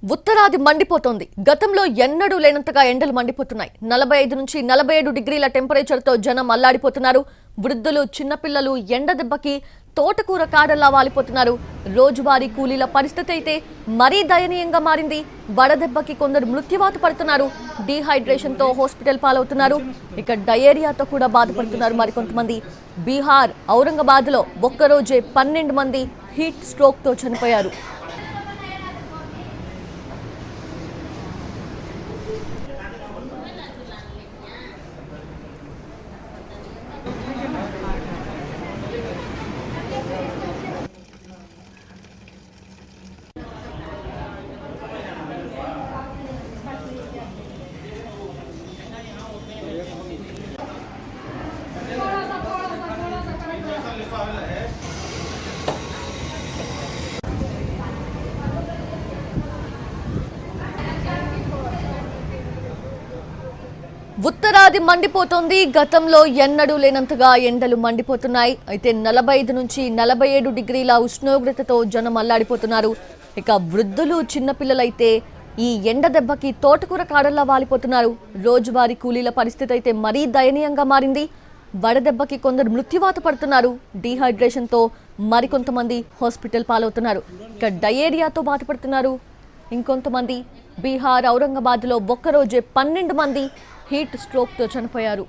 ఉత్తరాది మండిపోతోంది. గతంలో ఎన్నడూ లేనంతగా ఎండలు మండిపోతున్నాయి. 45 నుంచి 47 డిగ్రీల టెంపరేచర్తో జనం అల్లాడిపోతున్నారు. వృద్ధులు, చిన్నపిల్లలు ఎండ దెబ్బకి తోటకూర కాడల్లా వాలిపోతున్నారు. రోజువారీ కూలీల పరిస్థితి అయితే మరీ దయనీయంగా మారింది. వడదెబ్బకి కొందరు మృత్యువాత పడుతున్నారు. డీహైడ్రేషన్తో హాస్పిటల్ పాలవుతున్నారు. ఇక డయేరియాతో కూడా బాధపడుతున్నారు మరికొంతమంది. బీహార్ ఔరంగాబాద్లో ఒక్కరోజే 12 మంది హీట్ స్ట్రోక్తో చనిపోయారు. ఉత్తరాది మండిపోతోంది. గతంలో ఎన్నడూ లేనంతగా ఎండలు మండిపోతున్నాయి. అయితే 45 నుంచి 47 డిగ్రీల ఉష్ణోగ్రతతో జనం అల్లాడిపోతున్నారు. ఇక వృద్ధులు, చిన్నపిల్లలైతే ఈ ఎండ దెబ్బకి తోటకూర కాడల్లా వాలిపోతున్నారు. రోజువారీ కూలీల పరిస్థితి అయితే మరీ దయనీయంగా మారింది. వడదెబ్బకి కొందరు మృత్యువాత పడుతున్నారు. డీహైడ్రేషన్తో మరికొంతమంది హాస్పిటల్ పాలవుతున్నారు. ఇక డయేరియాతో బాధపడుతున్నారు ఇంకొంతమంది. బీహార్ ఔరంగాబాద్లో ఒక్కరోజే 12 మంది హీట్ స్ట్రోక్తో చనిపోయారు.